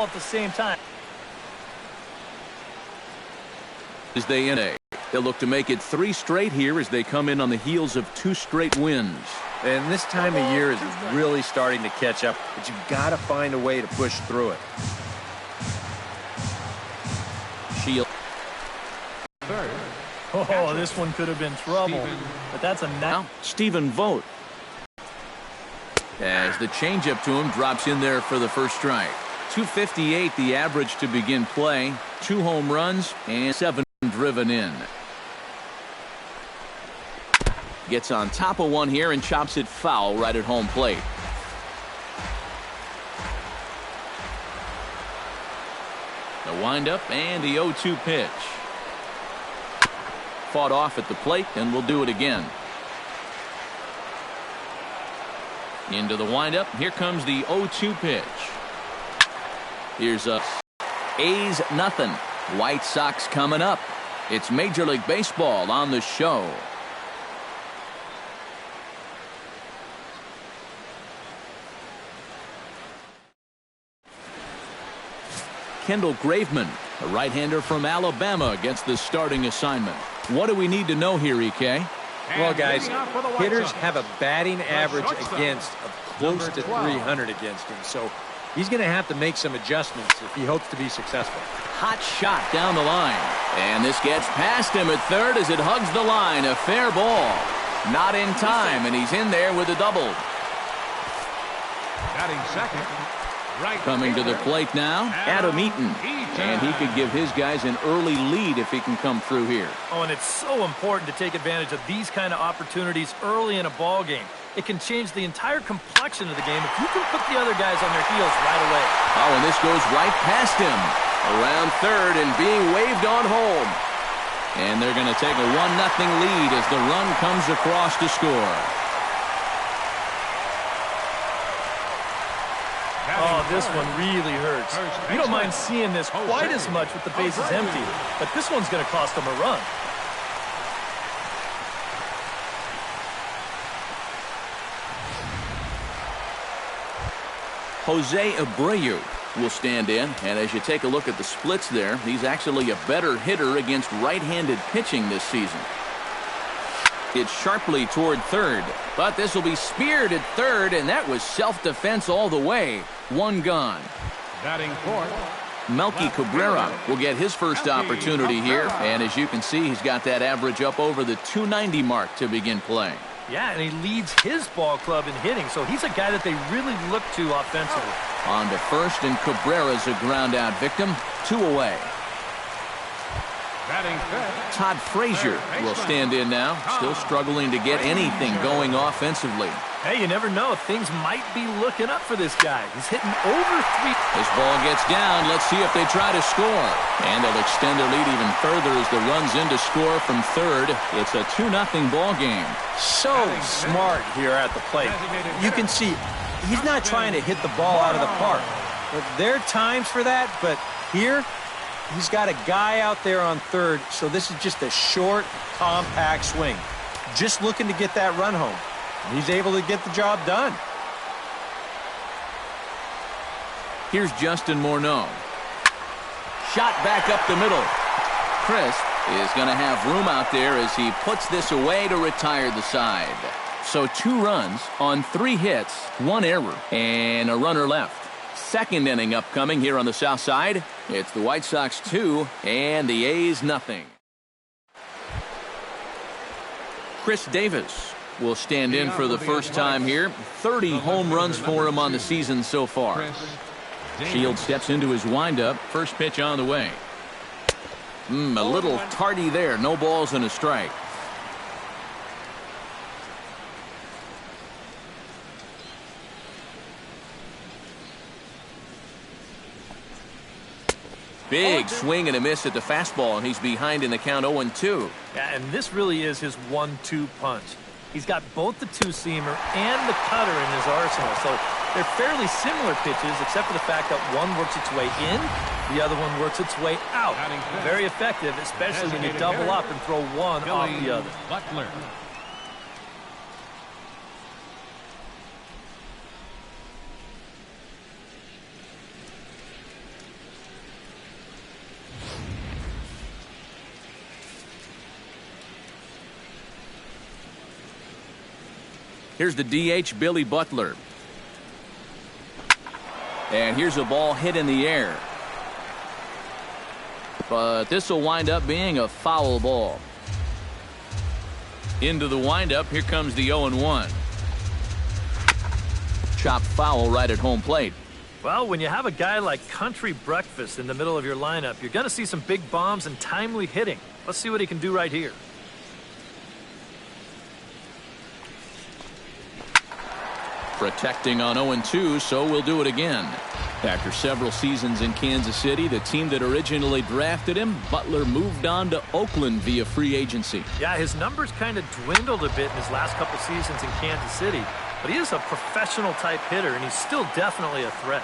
at the same time. As they'll look to make it 3 straight here as they come in on the heels of 2 straight wins. And this time of year is really starting to catch up, but you've got to find a way to push through it. Shield. Oh, this one could have been trouble, but that's a now. Stephen Vogt. As the changeup to him drops in there for the first strike. 258 the average to begin play. 2 home runs and 7 driven in. Gets on top of one here and chops it foul right at home plate. The windup and the 0-2 pitch. Fought off at the plate, and we'll do it again. Into the windup. Here comes the 0-2 pitch. Here's a A's nothing. White Sox coming up. It's Major League Baseball on the show. Kendall Graveman, a right-hander from Alabama, gets the starting assignment. What do we need to know here, EK? Well, guys, hitters have a batting average against of close to 300 against him, so he's going to have to make some adjustments if he hopes to be successful. Hot shot down the line. And this gets past him at third as it hugs the line. A fair ball. Not in time, and he's in there with a double. Batting second. Coming to the plate now, Adam Eaton. And he could give his guys an early lead if he can come through here. Oh, and it's so important to take advantage of these kind of opportunities early in a ball game. It can change the entire complexion of the game if you can put the other guys on their heels right away. Oh, and this goes right past him. Around third and being waved on home. And they're going to take a 1-0 lead as the run comes across to score. Oh, this one really hurts. You don't mind seeing this quite as much with the bases empty, but this one's going to cost them a run. Jose Abreu will stand in, and as you take a look at the splits there, he's actually a better hitter against right-handed pitching this season. It's sharply toward third, but this will be speared at third, and that was self-defense all the way. 1 gone. Batting fourth. Melky Cabrera will get his first opportunity here, and as you can see, he's got that average up over the 290 mark to begin play. Yeah, and he leads his ball club in hitting, so he's a guy that they really look to offensively. On to first, and Cabrera's a ground-out victim. 2 away. Todd Frazier will stand in now, still struggling to get anything going offensively. Hey, you never know. Things might be looking up for this guy. He's hitting over 3. This ball gets down. Let's see if they try to score. And they'll extend their lead even further as the run's in to score from third. It's a 2-0 ball game. So smart here at the plate. You can see he's not trying to hit the ball out of the park. There are times for that, but here he's got a guy out there on third, so this is just a short, compact swing. Just looking to get that run home. He's able to get the job done. Here's Justin Morneau. Shot back up the middle. Chris is going to have room out there as he puts this away to retire the side. So 2 runs on 3 hits, 1 error, and a runner left. Second inning upcoming here on the south side. It's the White Sox 2 and the A's nothing. Chris Davis will stand in for the first time here. 30 home runs for him on the season so far. Shields steps into his windup. First pitch on the way. A little tardy there. No balls and a strike. Big swing and a miss at the fastball, and he's behind in the count 0-2. Yeah, and this really is his 1-2 punch. He's got both the two-seamer and the cutter in his arsenal, so they're fairly similar pitches, except for the fact that one works its way in, the other one works its way out. Very effective, especially when you double up and throw one off the other. Butler. Here's the DH, Billy Butler. And here's a ball hit in the air. But this will wind up being a foul ball. Into the windup, here comes the 0-1. Chopped foul right at home plate. Well, when you have a guy like Country Breakfast in the middle of your lineup, you're going to see some big bombs and timely hitting. Let's see what he can do right here. Protecting on 0-2, so we'll do it again. After several seasons in Kansas City, the team that originally drafted him, Butler moved on to Oakland via free agency. Yeah, his numbers kind of dwindled a bit in his last couple seasons in Kansas City, but he is a professional type hitter, and he's still definitely a threat.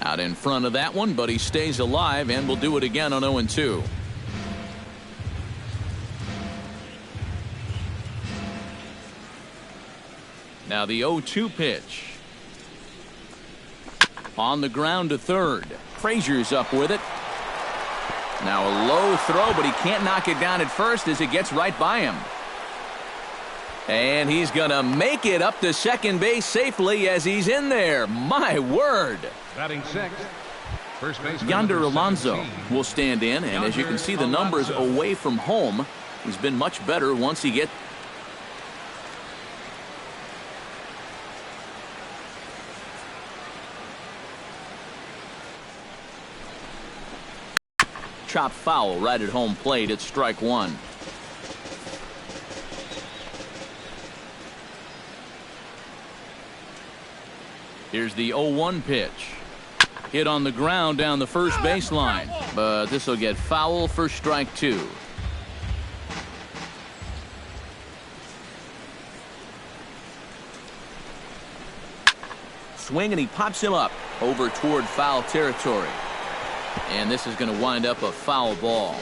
Out in front of that one, but he stays alive, and will do it again on 0-2. Now the 0-2 pitch. On the ground to third. Frazier's up with it. Now a low throw, but he can't knock it down at first as it gets right by him. And he's going to make it up to second base safely as he's in there. My word. Batting sixth, first baseman Yonder number Alonso 17. will stand in, and as you can see the numbers away from home, he's been much better once he gets. Chopped foul right at home plate. It's strike one. Here's the 0-1 pitch. Hit on the ground down the first baseline, but this will get foul for strike two. Swing, and he pops him up over toward foul territory. And this is going to wind up a foul ball.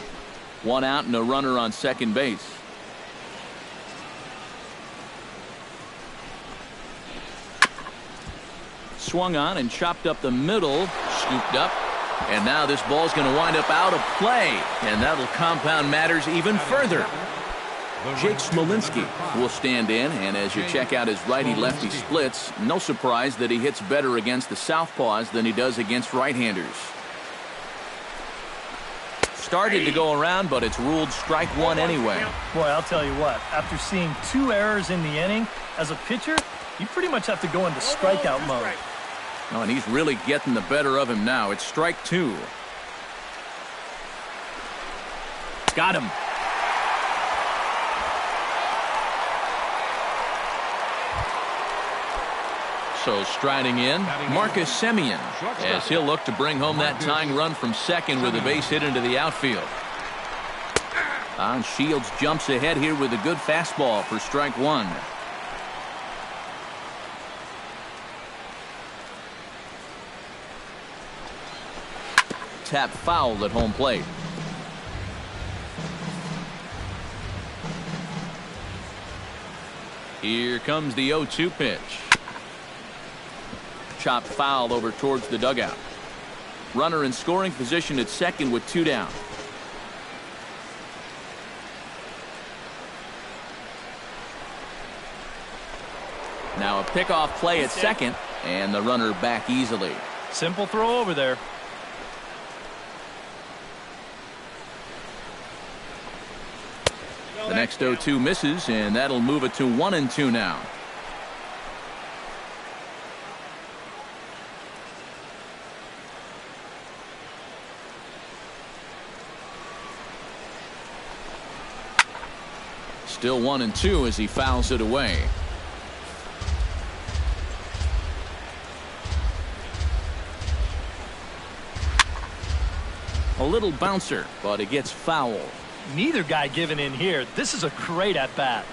One out and a runner on second base. Swung on and chopped up the middle, scooped up, and now this ball's going to wind up out of play, and that'll compound matters even further. Jake Smolinski will stand in, and as you check out his righty-lefty splits, no surprise that he hits better against the southpaws than he does against right-handers. Started to go around, but it's ruled strike one anyway. Boy, I'll tell you what, after seeing 2 errors in the inning, as a pitcher, you pretty much have to go into strikeout mode. Oh, and he's really getting the better of him now. It's strike two. Got him. So striding in, Marcus Semien, as he'll look to bring home that tying run from second with a base hit into the outfield. Shields jumps ahead here with a good fastball for strike one. Tap foul at home plate. Here comes the 0-2 pitch. Chopped foul over towards the dugout. Runner in scoring position at second with 2 down. Now a pickoff play at second, and the runner back easily. Simple throw over there. The next 0-2 misses, and that'll move it to 1-2 now. Still 1-2 as he fouls it away. A little bouncer, but it gets foul. Neither guy giving in here. This is a great at-bat.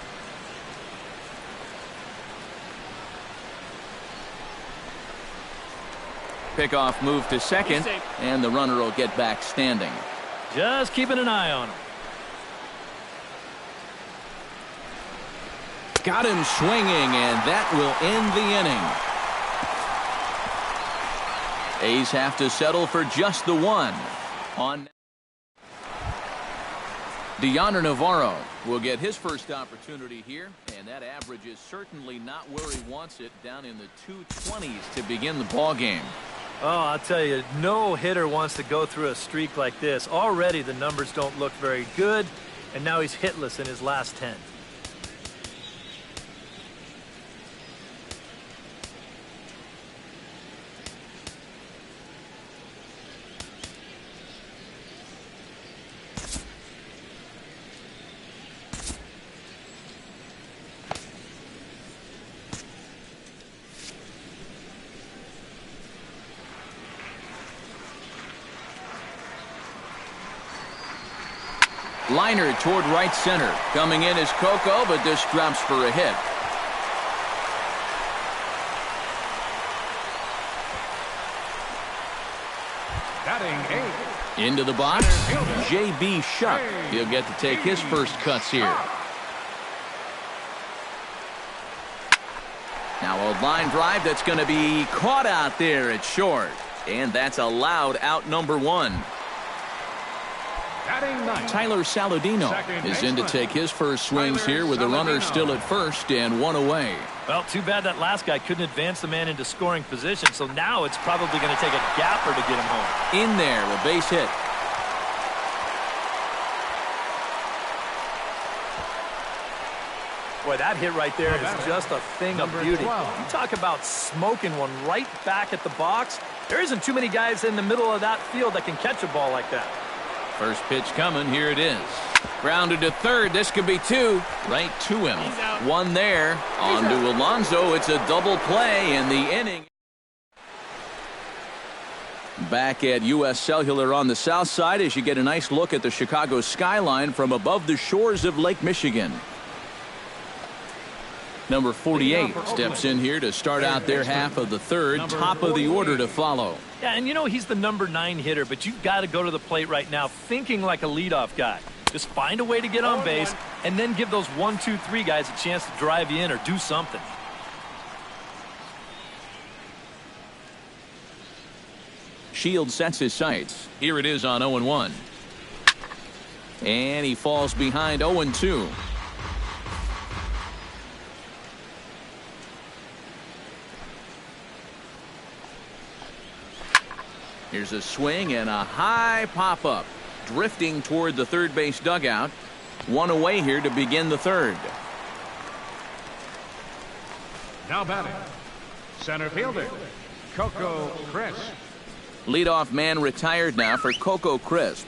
Pickoff move to second, and the runner will get back standing. Just keeping an eye on him. Got him swinging, and that will end the inning. A's have to settle for just the one. On Deontay Navarro will get his first opportunity here, and that average is certainly not where he wants it, down in the 220s to begin the ball game. Oh, I'll tell you, no hitter wants to go through a streak like this. Already the numbers don't look very good, and now he's hitless in his last 10. Liner toward right center. Coming in is Coco, but this drops for a hit. Batting 8. Into the box, J.B. Shuck. He'll get to take his first cuts here. Now a line drive that's going to be caught out there at short. And that's a loud out number 1. Tyler Saladino is in to take his first swings here with the runner still at first and 1 away. Well, too bad that last guy couldn't advance the man into scoring position, so now it's probably going to take a gapper to get him home. In there, a base hit. Boy, that hit right there is just a thing of beauty. You talk about smoking one right back at the box. There isn't too many guys in the middle of that field that can catch a ball like that. First pitch coming. Here it is. Grounded to third. This could be 2. Right to him. 1 there. On to Alonso. It's a double play in the inning. Back at U.S. Cellular on the south side as you get a nice look at the Chicago skyline from above the shores of Lake Michigan. Number 48 steps in here to start out their half of the third. Top of the order to follow. Yeah, and you know he's the number 9 hitter, but you've got to go to the plate right now thinking like a leadoff guy. Just find a way to get on base and then give those 1, 2, 3 guys a chance to drive you in or do something. Shields sets his sights. Here it is on 0-1. And he falls behind 0-2. Here's a swing and a high pop-up. Drifting toward the third base dugout. 1 away here to begin the third. Now batting, center fielder, Coco Crisp. Leadoff man retired now for Coco Crisp.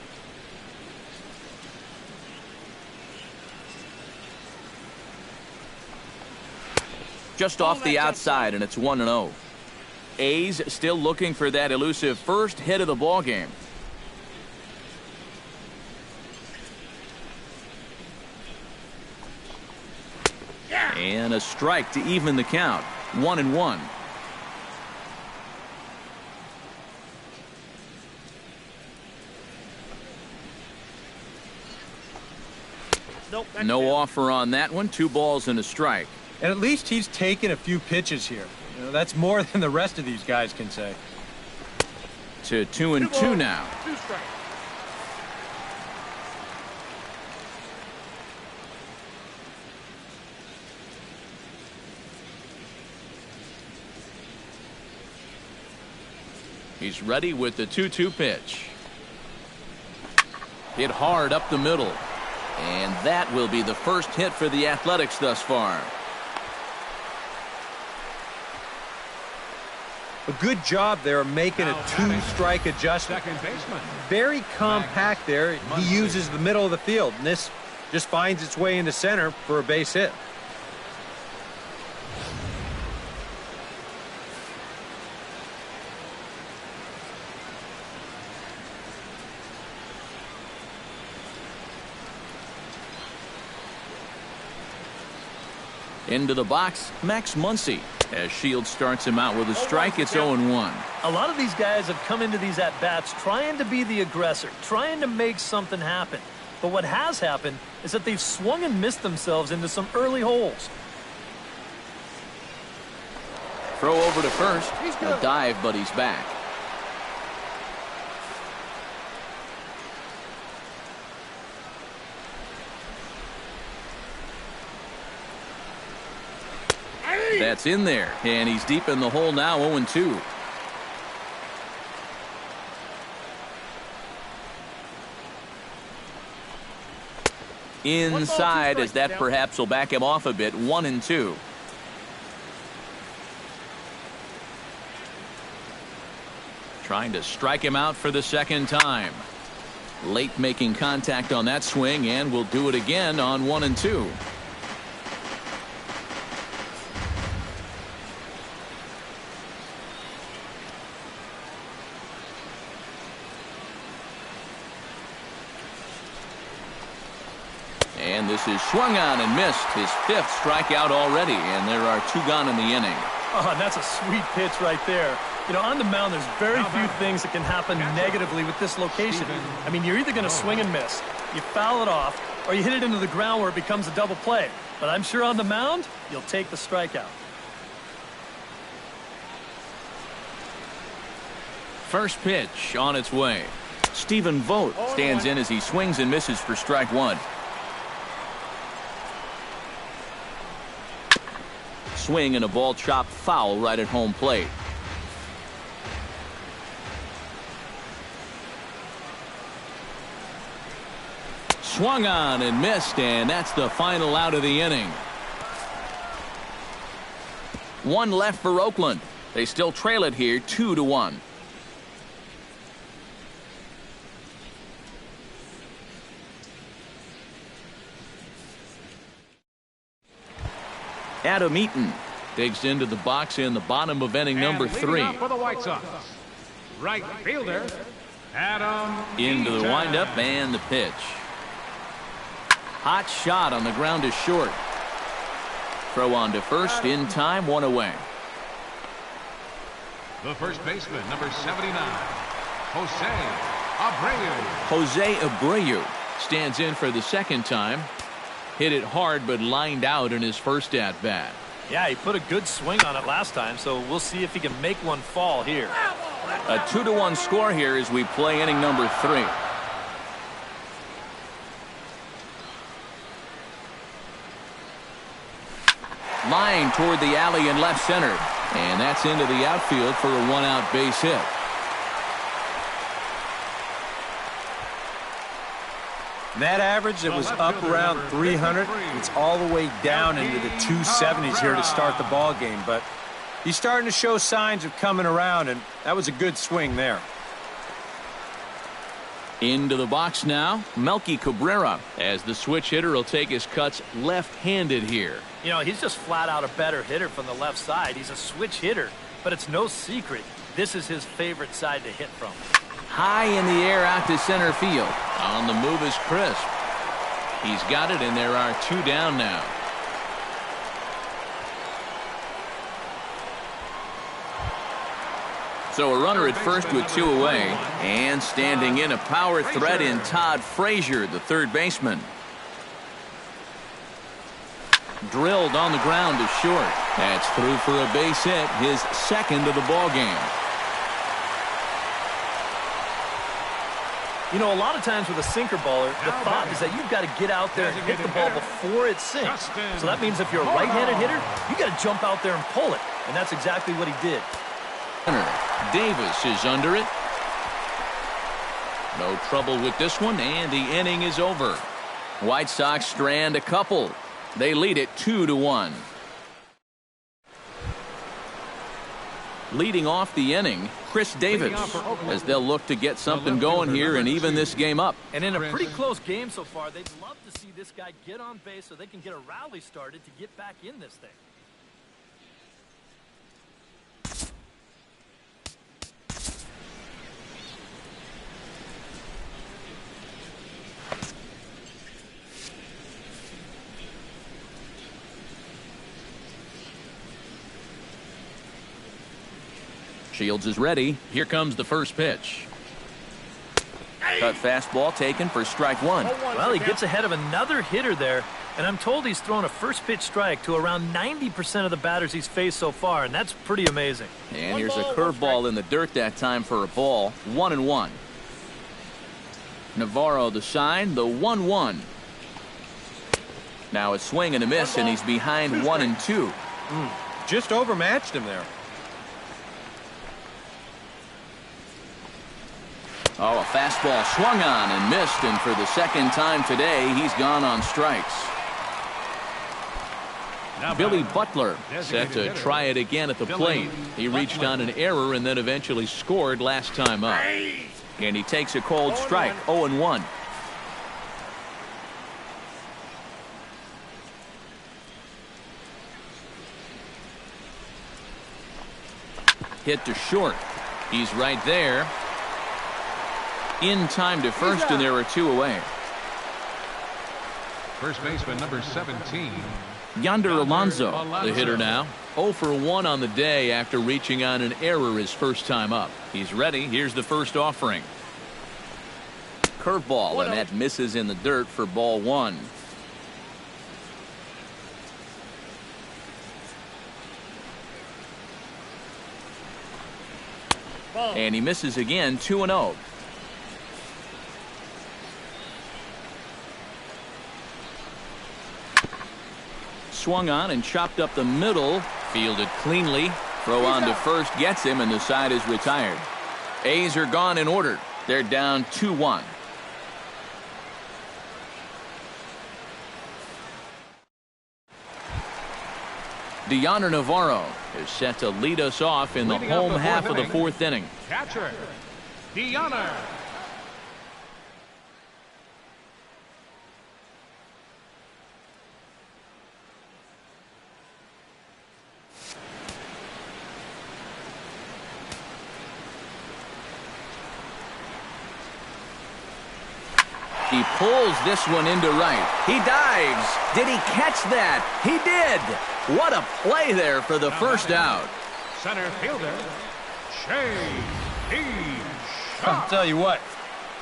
Just off the outside, and it's 1-0. A's still looking for that elusive first hit of the ball game. And a strike to even the count. 1-1. Nope, no offer on that one. 2 balls and a strike. And at least he's taken a few pitches here. You know, that's more than the rest of these guys can say. To 2-2 now. 2 strikes. He's ready with the 2-2 pitch. Hit hard up the middle. And that will be the first hit for the Athletics thus far. A good job there making a 2-strike adjustment. Second baseman. Very compact there. He uses the middle of the field, and this just finds its way into center for a base hit. Into the box, Max Muncy. As Shields starts him out with a strike, it's 0-1. A lot of these guys have come into these at-bats trying to be the aggressor, trying to make something happen. But what has happened is that they've swung and missed themselves into some early holes. Throw over to first. A dive, but he's back. That's in there, and he's deep in the hole now, 0-2. Inside, as that perhaps will back him off a bit, 1-2. Trying to strike him out for the second time. Late making contact on that swing, and will do it again on 1-2. And this is swung on and missed. His 5th strikeout already, and there are 2 gone in the inning. Oh, and that's a sweet pitch right there. You know, on the mound, there's very few things that can happen negatively with this location. I mean, you're either going to swing and miss, you foul it off, or you hit it into the ground where it becomes a double play. But I'm sure on the mound, you'll take the strikeout. First pitch on its way. Stephen Vogt stands in as he swings and misses for strike 1. Swing and a ball chopped foul right at home plate. Swung on and missed, and that's the final out of the inning. 1 left for Oakland. They still trail it here 2-1. Adam Eaton digs into the box in the bottom of inning number 3. For the White Sox, right fielder Adam Into the windup and the pitch. Hot shot on the ground is short. Throw on to first in time, 1 away. The first baseman, number 79, Jose Abreu. Jose Abreu stands in for the second time. Hit it hard, but lined out in his first at-bat. Yeah, he put a good swing on it last time, so we'll see if he can make one fall here. A 2-1 score here as we play inning number 3. Line toward the alley in left center. And that's into the outfield for a 1-out base hit. That average, it was up around 300. It's all the way down into the 270s here to start the ball game. But he's starting to show signs of coming around, and that was a good swing there. Into the box now, Melky Cabrera, as the switch hitter will take his cuts left-handed here. You know, he's just flat out a better hitter from the left side. He's a switch hitter, but it's no secret this is his favorite side to hit from. High in the air out to center field. On the move is Crisp. He's got it, and there are 2 down now. So a runner at first with 2 away, and standing in a power threat in Todd Frazier, the third baseman. Drilled on the ground to short. That's through for a base hit, his second of the ball game. You know, a lot of times with a sinker baller, the thought is that you've got to get out there and hit the ball before it sinks. So that means if you're a right-handed hitter, you got to jump out there and pull it. And that's exactly what he did. Davis is under it. No trouble with this one, and the inning is over. White Sox strand a couple. They lead it 2-1. Leading off the inning, Chris Davis, as they'll look to get something going here and even this game up. And in a pretty close game so far, they'd love to see this guy get on base so they can get a rally started to get back in this thing. Shields is ready. Here comes the first pitch. Cut fastball taken for strike 1. Well, he gets ahead of another hitter there, and I'm told he's thrown a first pitch strike to around 90% of the batters he's faced so far, and that's pretty amazing. And here's a curveball in the dirt that time for a ball. 1-1. Navarro the sign, the 1-1. Now a swing and a miss, and he's behind 1-2. just overmatched him there. Oh, a fastball swung on and missed, and for the second time today, he's gone on strikes. Billy Butler set to try it again at the plate. He reached on an error and then eventually scored last time up. And he takes a cold strike, 0-1. Hit to short. He's right there. In time to first, and there are two away. First baseman number 17. Yonder Alonso, the hitter now. 0 for 1 on the day after reaching on an error his first time up. He's ready. Here's the first offering. Curveball, and that misses in the dirt for ball 1. And he misses again, 2-0. Swung on and chopped up the middle. Fielded cleanly. Throw on to first gets him, and the side is retired. A's are gone in order. They're down 2-1. Deoner Navarro is set to lead us off in the home half of the fourth inning. Catcher, Deoner. He pulls this one into right. He dives. Did he catch that? He did. What a play there for the first out. Center fielder, I'll tell you what,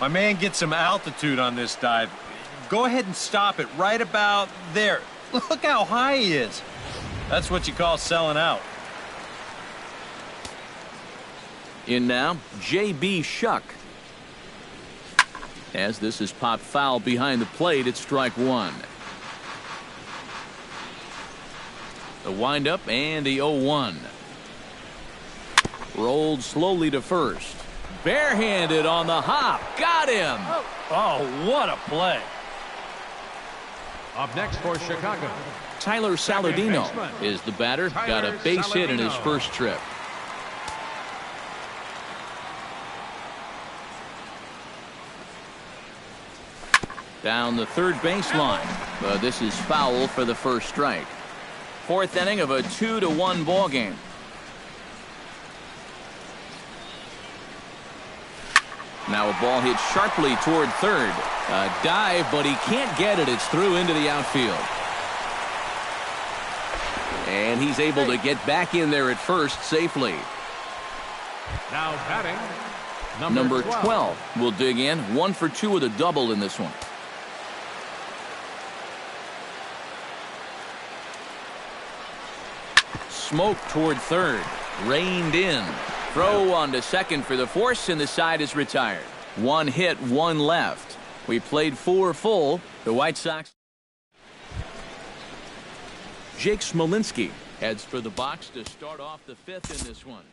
my man gets some altitude on this dive. Go ahead and stop it right about there. Look how high he is. That's what you call selling out. In now, J.B. Shuck. As this is popped foul behind the plate, it's strike 1. The windup and the 0-1. Rolled slowly to first. Barehanded on the hop. Got him. Oh, what a play. Up next for Chicago, Tyler Saladino is the batter. Got a base hit in his first trip. Down the third baseline. But this is foul for the first strike. Fourth inning of a 2-1 ball game. Now a ball hit sharply toward third. A dive, but he can't get it. It's through into the outfield. And he's able to get back in there at first safely. now batting, Number 12 will dig in. 1 for 2 with a double in this one. Smoke toward third. Reined in. Throw on to second for the force, and the side is retired. 1 hit, 1 left. We played 4 full. The White Sox. Jake Smolinski heads for the box to start off the 5th in this one.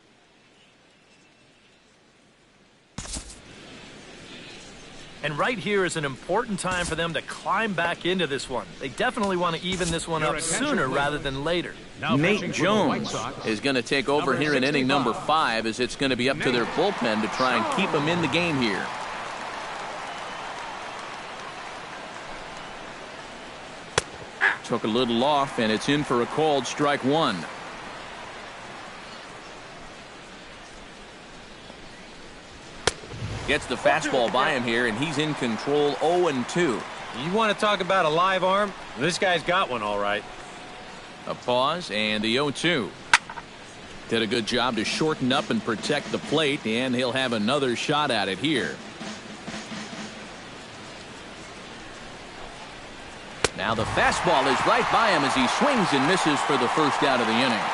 And right here is an important time for them to climb back into this one. They definitely want to even this one up sooner rather than later. Nate Jones is going to take over here in inning number 5, as it's going to be up to their bullpen to try and keep them in the game here. Took a little off, and it's in for a called strike 1. Gets the fastball by him here, and he's in control. 0-2. You want to talk about a live arm? This guy's got one all right. A pause and the 0-2. Did a good job to shorten up and protect the plate, and he'll have another shot at it here. Now the fastball is right by him as he swings and misses for the first out of the inning.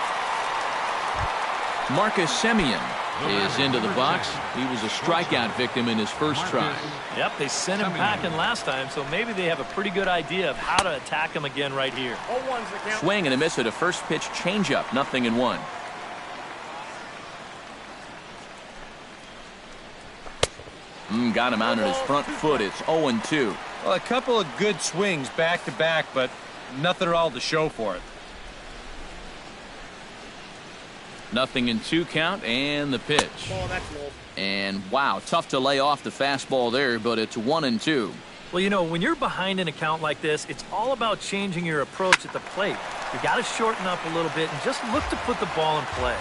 Marcus Semien is into the box. He was a strikeout victim in his first try. Yep, they sent him packing last time, so maybe they have a pretty good idea of how to attack him again right here. Swing and a miss at a first pitch changeup, 0-1. Got him out on his front foot. It's 0-2. Well, a couple of good swings back-to-back, but nothing at all to show for it. 0-2 count, and the pitch. And wow, tough to lay off the fastball there, but it's 1-2. Well, you know, when you're behind an account like this, it's all about changing your approach at the plate. You got to shorten up a little bit and just look to put the ball in play.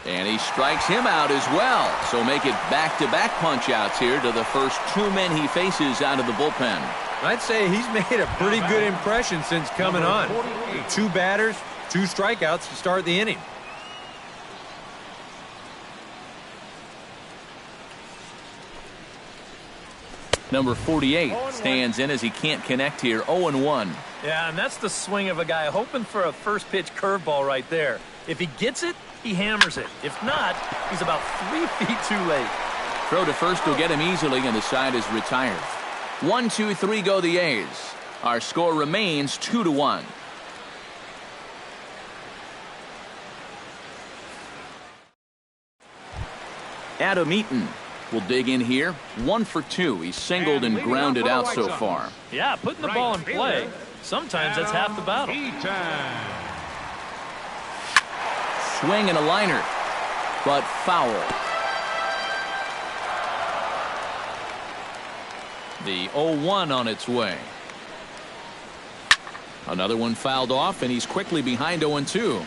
And he strikes him out as well. So make it back-to-back punch-outs here to the first two men he faces out of the bullpen. I'd say he's made a pretty good impression since coming on. 2 batters, 2 strikeouts to start the inning. Number 48 stands in as he can't connect here. 0-1. Yeah, and that's the swing of a guy hoping for a first pitch curveball right there. If he gets it, he hammers it. If not, he's about 3 feet too late. Throw to first will get him easily, and the side is retired. 1-2-3 go the A's. Our score remains 2-1. Adam Eaton will dig in here. 1 for 2. He's singled and grounded out so far. Yeah, putting the ball in play. Sometimes that's half the battle. Swing and a liner, but foul. The 0-1 on its way. Another one fouled off, and he's quickly behind 0-2.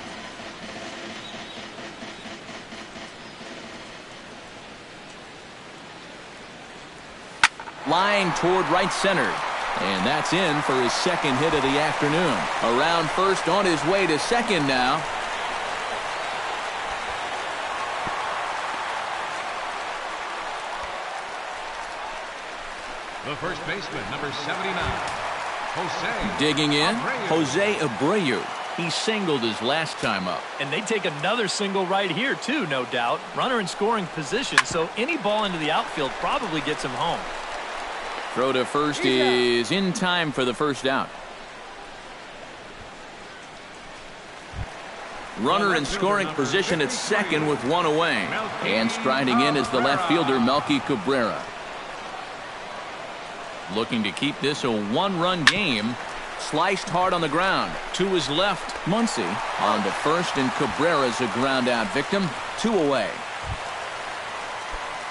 Line toward right center. And that's in for his second hit of the afternoon. Around first, on his way to second now. The first baseman, number 79, Jose. Digging in, Abreu. Jose Abreu. He singled his last time up. And they take another single right here, too, no doubt. Runner in scoring position, so any ball into the outfield probably gets him home. Throw to first is in time for the first out. Runner in scoring position at second with 1 away. And striding in is the left fielder, Melky Cabrera. Looking to keep this a 1-run game. Sliced hard on the ground. To his left, Muncy on to first, and Cabrera's a ground out victim. 2 away.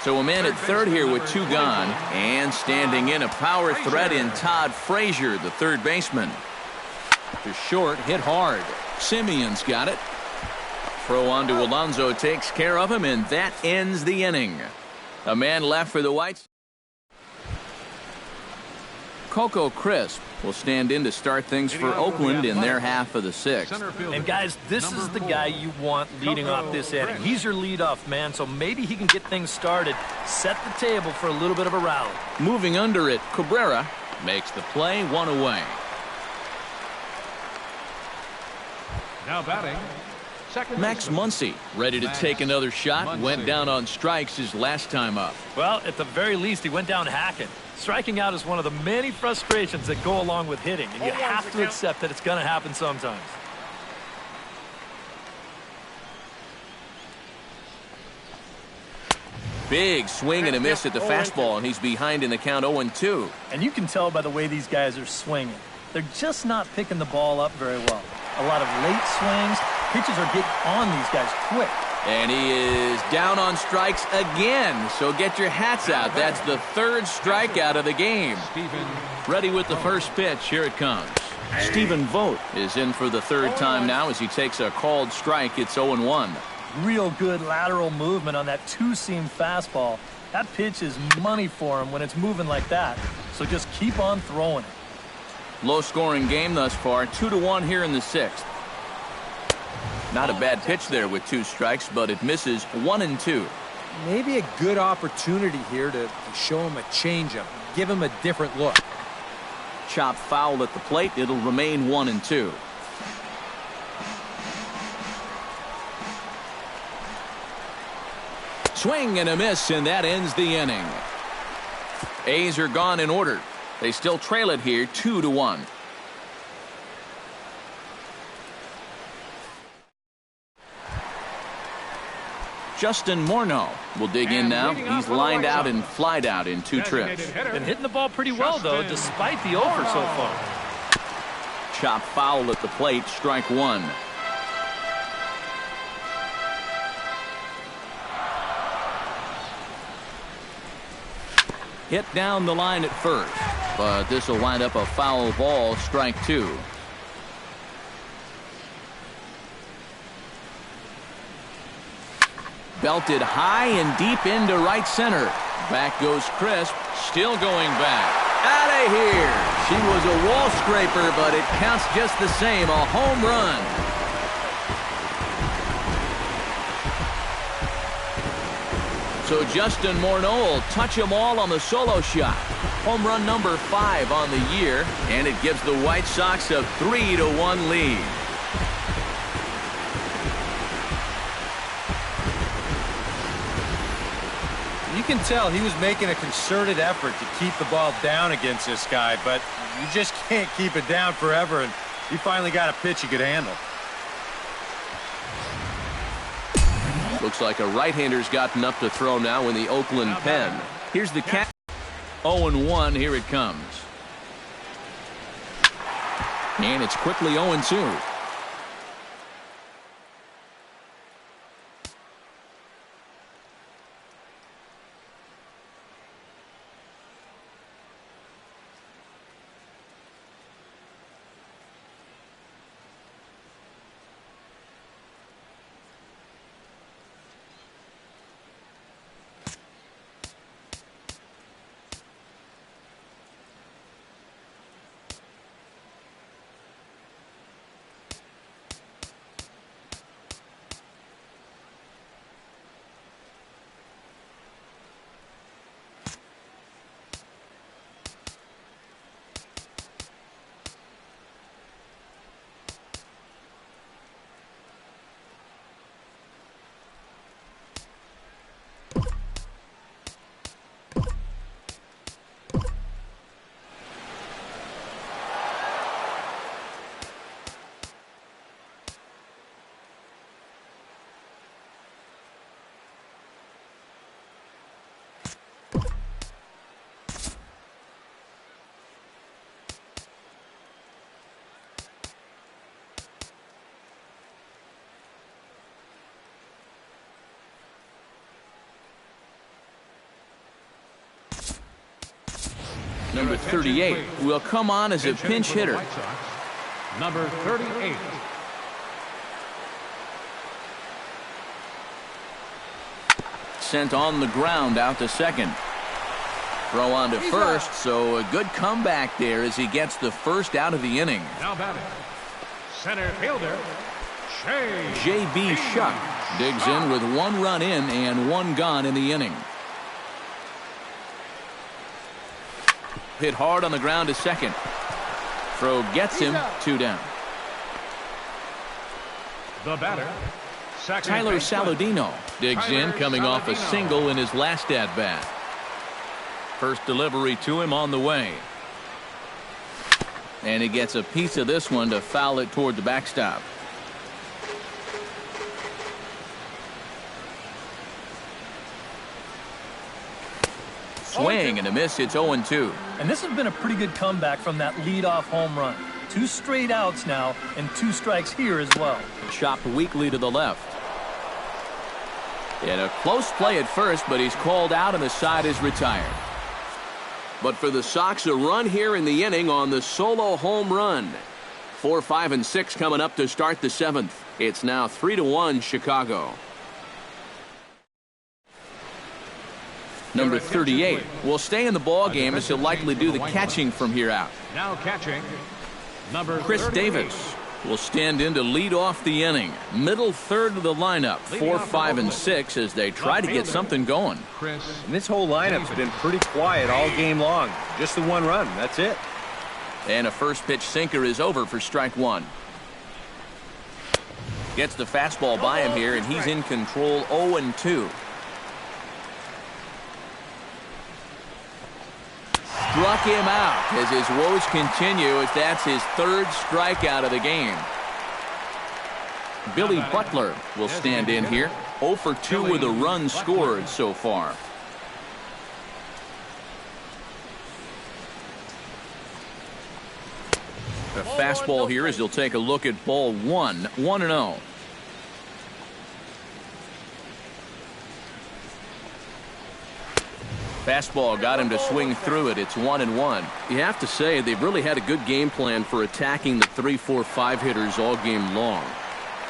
So a man at third here with 2 gone. And standing in, a power threat in Todd Frazier, the third baseman. To short, hit hard. Simeon's got it. Throw on to Alonso takes care of him, and that ends the inning. A man left for the Whites. Coco Crisp will stand in to start things for Oakland in their half of the 6th. And guys, this is the guy you want leading off this inning. He's your leadoff man, so maybe he can get things started, set the table for a little bit of a rally. Moving under it, Cabrera makes the play, 1 away. Now batting, Max Muncy ready to take another shot. Went down on strikes his last time up. Well, at the very least, he went down hacking. Striking out is one of the many frustrations that go along with hitting, and you have to accept that it's going to happen sometimes. Big swing and a miss at the fastball, and he's behind in the count 0-2. And you can tell by the way these guys are swinging. They're just not picking the ball up very well. A lot of late swings. Pitches are getting on these guys quick. And he is down on strikes again. So get your hats out. That's the 3rd strikeout of the game. Ready with the first pitch. Here it comes. Stephen Vogt is in for the 3rd time now as he takes a called strike. It's 0-1. Real good lateral movement on that 2-seam fastball. That pitch is money for him when it's moving like that. So just keep on throwing it. Low scoring game thus far. 2-1 here in the 6th. Not a bad pitch there with 2 strikes, but it misses. 1-2. Maybe a good opportunity here to show him a changeup. Give him a different look. Chop foul at the plate. It'll remain 1-2. Swing and a miss, and that ends the inning. A's are gone in order. They still trail it here 2-1. Justin Morneau will dig in now. He's lined out and flied out in 2 trips. Been hitting the ball pretty well, though, despite the over so far. Chop foul at the plate, strike 1. Hit down the line at first, but this will wind up a foul ball, strike 2. Belted high and deep into right center. Back goes Crisp, still going back. Out of here! She was a wall scraper, but it counts just the same, a home run. So Justin Morneau will touch them all on the solo shot. Home run number 5 on the year, and it gives the White Sox a 3-1 lead. You can tell he was making a concerted effort to keep the ball down against this guy, but you just can't keep it down forever, and he finally got a pitch he could handle. Looks like a right-hander's gotten up to throw now in the Oakland pen. Here's the catch. 0-1, here it comes. And it's quickly 0-2. Number 38 will come on as a pinch hitter. Number 38. Sent on the ground out to second. Throw on to first, so a good comeback there as he gets the first out of the inning. Now batting, center fielder, J.B. Shuck digs in with 1 run in and 1 gone in the inning. Hit hard on the ground to second. Throw gets him 2 down. The batter, Tyler Saladino digs in, coming off a single in his last at-bat. First delivery to him on the way. And he gets a piece of this one to foul it toward the backstop. Swing and a miss. It's 0-2. And this has been a pretty good comeback from that leadoff home run. 2 straight outs now and 2 strikes here as well. Chopped weakly to the left. And a close play at first, but he's called out and the side is retired. But for the Sox, a run here in the inning on the solo home run. 4, 5, and 6 coming up to start the 7th. It's now 3-1 Chicago. Number 38 will stay in the ball game as he'll likely do the catching from here out. now catching, number Chris 38. Davis will stand in to lead off the inning. Middle third of the lineup, 4, 5, and 6 as they try to get something going. Chris. And this whole lineup's been pretty quiet all game long. Just the 1 run. That's it. And a first pitch sinker is over for strike 1. Gets the fastball by him here, and he's in control 0-2. struck him out as his woes continue, as that's his third strikeout of the game. Billy Butler will stand in here. 0 for 2 with a run scored so far. The fastball here as he'll take a look at ball 1, 1-0. Fastball got him to swing through it. It's 1-1. You have to say they've really had a good game plan for attacking the 3, 4, 5 hitters all game long.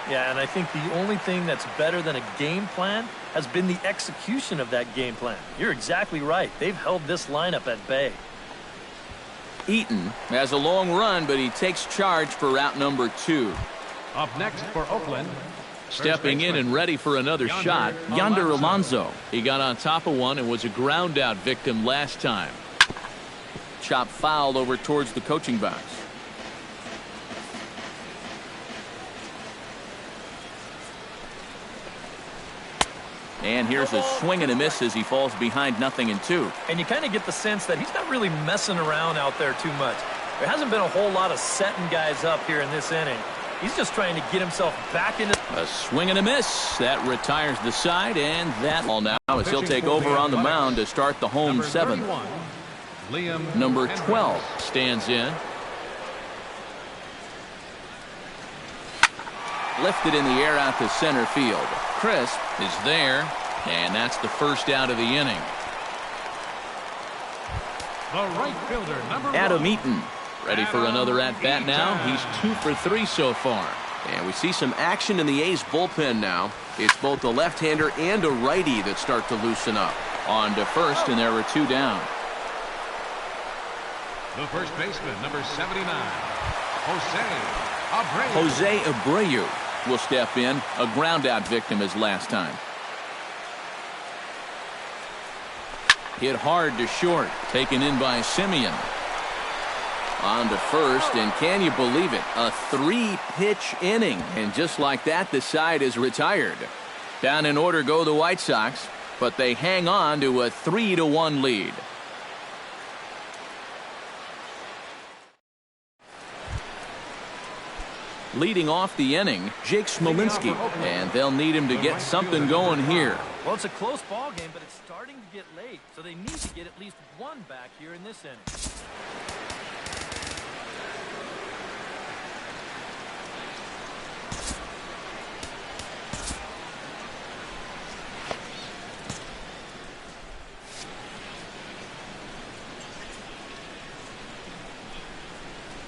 Yeah, and I think the only thing that's better than a game plan has been the execution of that game plan. You're exactly right. They've held this lineup at bay. Eaton has a long run, but he takes charge for route number 2. Up next for Oakland. Stepping in and ready for another shot, Yonder Alonso. He got on top of one and was a ground out victim last time. Chop foul over towards the coaching box. And here's a swing and a miss as he falls behind 0-2. And you kind of get the sense that he's not really messing around out there too much. There hasn't been a whole lot of setting guys up here in this inning. He's just trying to get himself back into... A swing and a miss. That retires the side, and that all now as he'll take over on the mound to start the home 7th. Number 12 stands in. Lifted in the air out to center field. Crisp is there, and that's the first out of the inning. The right fielder, number Adam 1. Eaton ready for another at-bat now. He's 2 for 3 so far. And we see some action in the A's bullpen now. It's both a left-hander and a righty that start to loosen up. On to first, and there were 2 down. The first baseman, number 79, Jose Abreu. Jose Abreu will step in, a ground-out victim as last time. Hit hard to short, taken in by Simeon. On to first, and can you believe it? A 3-pitch inning, and just like that, the side is retired. Down in order go the White Sox, but they hang on to a 3-1 lead. Leading off the inning, Jake Smolinski, and they'll need him to get something going here. Well, it's a close ball game, but it's starting to get late, so they need to get at least one back here in this inning.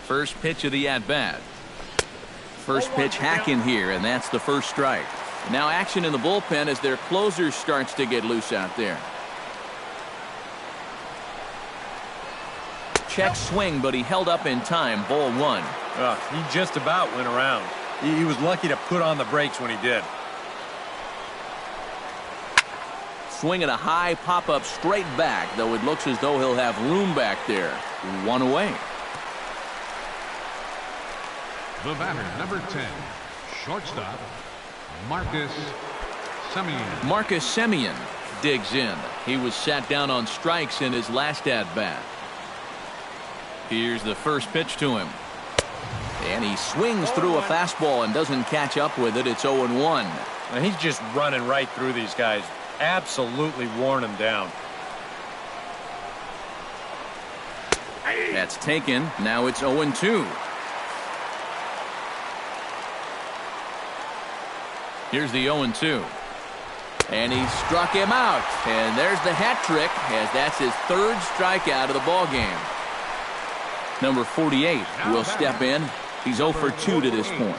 First pitch of the at-bat. First pitch hack in here, and that's the first strike. Now action in the bullpen as their closer starts to get loose out there. Check swing, but he held up in time. Ball 1. He just about went around. He was lucky to put on the brakes when he did. Swinging a high pop-up straight back, though it looks as though he'll have room back there. 1 away. The batter, number 10, shortstop, Marcus Semien. Marcus Semien digs in. He was sat down on strikes in his last at-bat. Here's the first pitch to him. And he swings through a fastball and doesn't catch up with it. It's 0-1. Now he's just running right through these guys. Absolutely worn them down. That's taken. Now it's 0-2. Here's the 0-2. And he struck him out. And there's the hat trick, as that's his third strikeout of the ball game. Number 48 will step in. He's 0 for 2 to this point.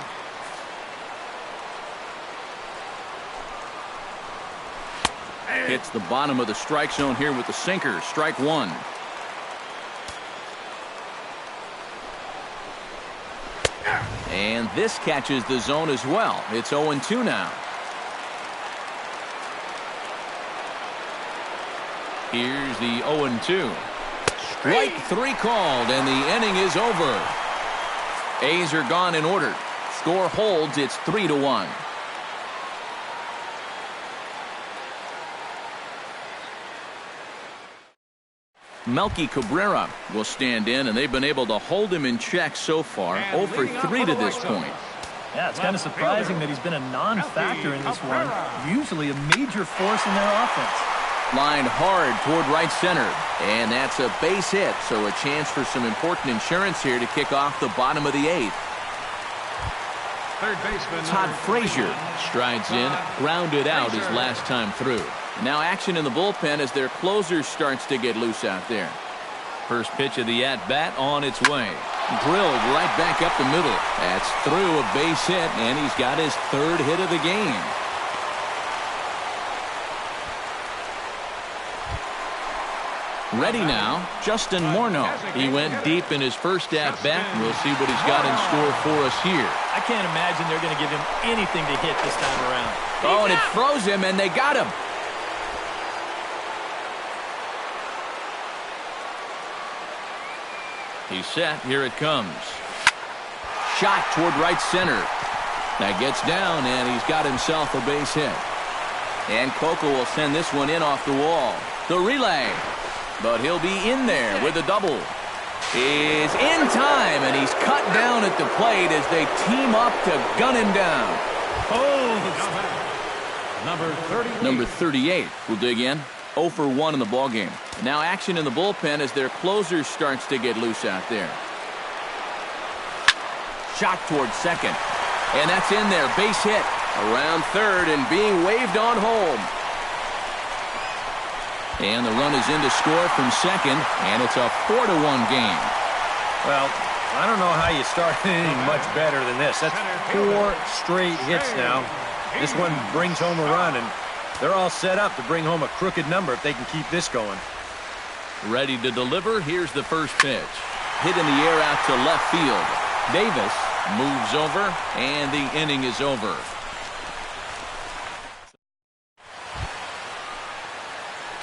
Hits the bottom of the strike zone here with the sinker. Strike 1. And this catches the zone as well. It's 0-2 now. Here's the 0-2. Strike 3 called, and the inning is over. A's are gone in order. Score holds. It's 3-1. Melky Cabrera will stand in, and they've been able to hold him in check so far. 0 for 3 to this point. Yeah, it's kind of surprising that he's been a non-factor in this one. Usually a major force in their offense. Lined hard toward right center, and that's a base hit, so a chance for some important insurance here to kick off the bottom of the 8th. Third baseman Todd Frazier strides in, grounded out his last time through. Now action in the bullpen as their closer starts to get loose out there. First pitch of the at-bat on its way. Drilled right back up the middle. That's through a base hit, and he's got his 3rd hit of the game. Ready now, Justin Morneau. He went deep in his first at-bat, and we'll see what he's got in store for us here. I can't imagine they're going to give him anything to hit this time around. Oh, and it froze him, and they got him. He's set. Here it comes. Shot toward right center. That gets down, and he's got himself a base hit. And Coco will send this one in off the wall. The relay. But he'll be in there with a double. Is in time, and he's cut down at the plate as they team up to gun him down. Number 38 will dig in. 0 for 1 in the ballgame. Now action in the bullpen as their closer starts to get loose out there. Shot towards second. And that's in there. Base hit. Around third and being waved on home. And the run is in to score from second, and it's a 4-1 game. Well, I don't know how you start anything much better than this. That's 4 straight hits now. This one brings home a run, and they're all set up to bring home a crooked number if they can keep this going. Ready to deliver. Here's the first pitch. Hit in the air out to left field. Davis moves over, and the inning is over.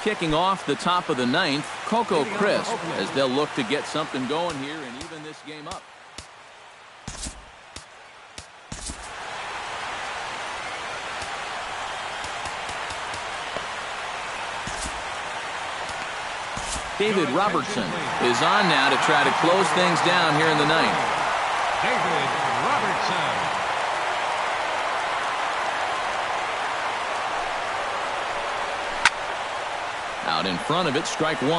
Kicking off the top of the 9th, Coco Crisp, as they'll look to get something going here and even this game up. David Robertson is on now to try to close things down here in the 9th. David Robertson. Out in front of it, strike 1.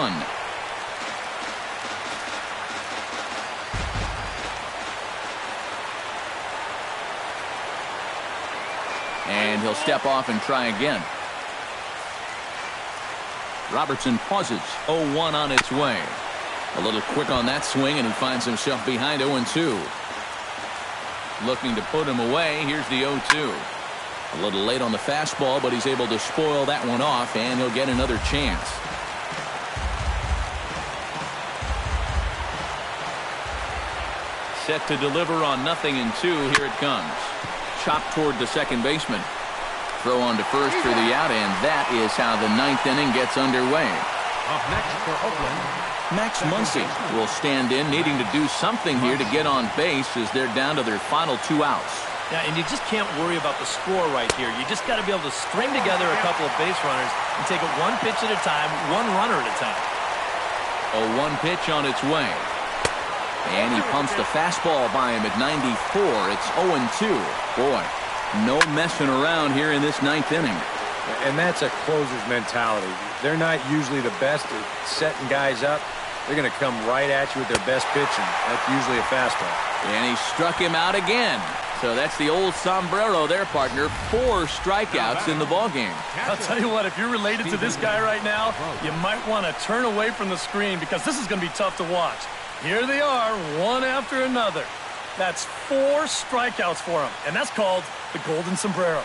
And he'll step off and try again. Robertson pauses. 0-1 on its way. A little quick on that swing, and he finds himself behind 0-2. Looking to put him away. Here's the 0-2. A little late on the fastball, but he's able to spoil that one off, and he'll get another chance. Set to deliver on 0-2. Here it comes. Chopped toward the second baseman. Throw on to first for the out, and that is how the 9th inning gets underway. Up next for Oakland, Max Muncy will stand in, needing to do something here to get on base as they're down to their final 2 outs. Yeah, and you just can't worry about the score right here. You just got to be able to string together a couple of base runners and take it 1 pitch at a time, 1 runner at a time. A 1 pitch on its way. And he pumps the fastball by him at 94. It's 0-2. Boy, no messing around here in this 9th inning. And that's a closer's mentality. They're not usually the best at setting guys up. They're going to come right at you with their best pitching. That's usually a fastball. And he struck him out again. So that's the old sombrero there, partner. 4 strikeouts in the ballgame. I'll tell you what, if you're related to this guy right now, you might want to turn away from the screen because this is going to be tough to watch. Here they are, one after another. That's 4 strikeouts for him, and that's called the golden sombrero.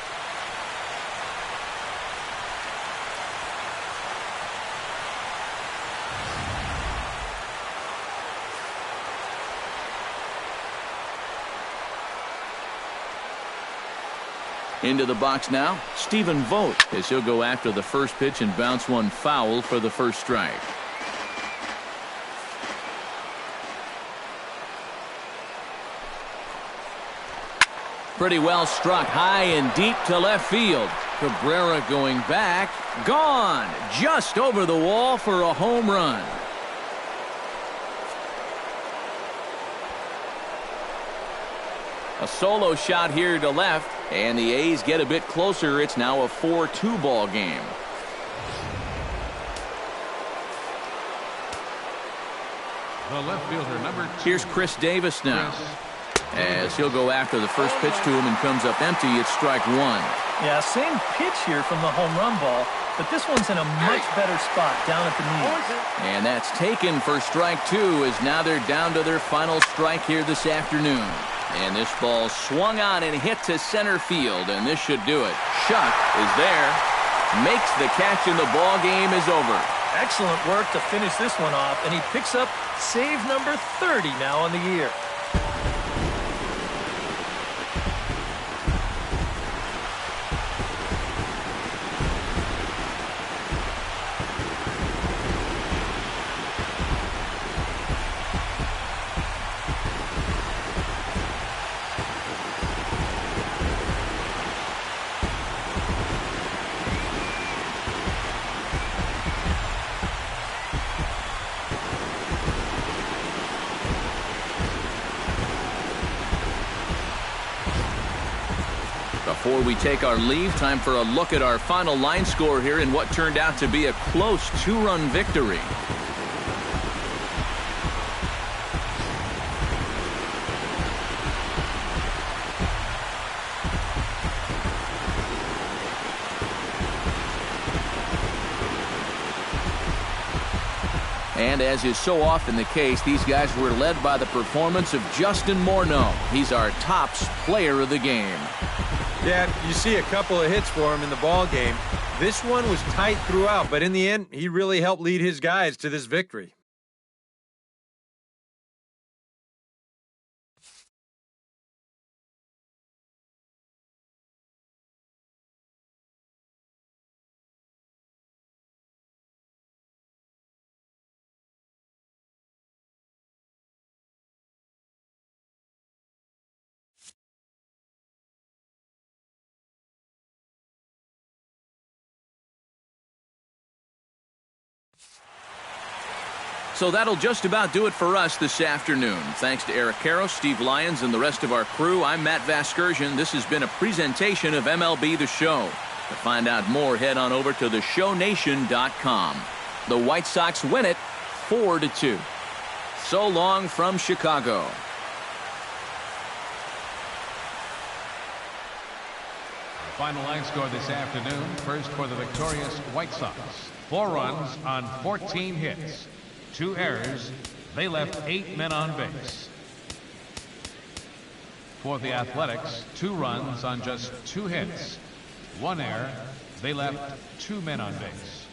Into the box now, Stephen Vogt, as he'll go after the first pitch and bounce one foul for the first strike. Pretty well struck high and deep to left field. Cabrera going back. Gone. Just over the wall for a home run. A solo shot here to left, and the A's get a bit closer. It's now a 4-2 ball game. The left fielder, number 2. Here's Chris Davis now, as he'll go after the first pitch to him and comes up empty. It's strike one. Yeah, same pitch here from the home run ball, but this one's in a much better spot down at the knees. And that's taken for strike two, as now they're down to their final strike here this afternoon. And this ball swung on and hit to center field, and this should do it. Shuck is there, makes the catch, and the ball game is over. Excellent work to finish this one off, and he picks up save number 30 now on the year. Before we take our leave, time for a look at our final line score here in what turned out to be a close 2-run victory. And as is so often the case, these guys were led by the performance of Justin Morneau. He's our tops player of the game. Yeah, you see a couple of hits for him in the ball game. This one was tight throughout, but in the end, he really helped lead his guys to this victory. So that'll just about do it for us this afternoon. Thanks to Eric Karros, Steve Lyons, and the rest of our crew. I'm Matt Vasgersian. This has been a presentation of MLB The Show. To find out more, head on over to theshownation.com. The White Sox win it 4-2. So long from Chicago. Final line score this afternoon. First for the victorious White Sox. 4 runs on 14 hits. 2 errors. They left 8 men on base. For the Athletics, 2 runs on just 2 hits. 1 error. They left 2 men on base.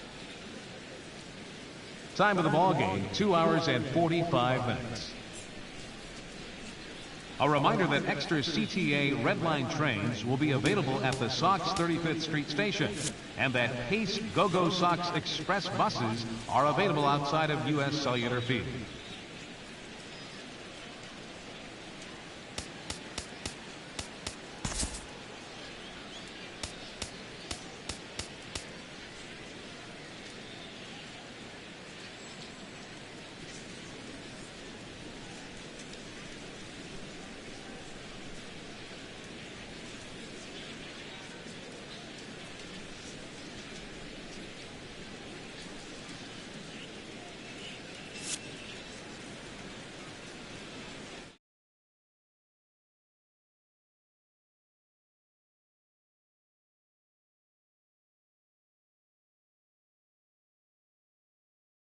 Time of the ball game, 2 hours and 45 minutes. A reminder that extra CTA Red Line trains will be available at the Sox 35th Street station, and that Pace Go-Go Sox Express buses are available outside of U.S. Cellular Field.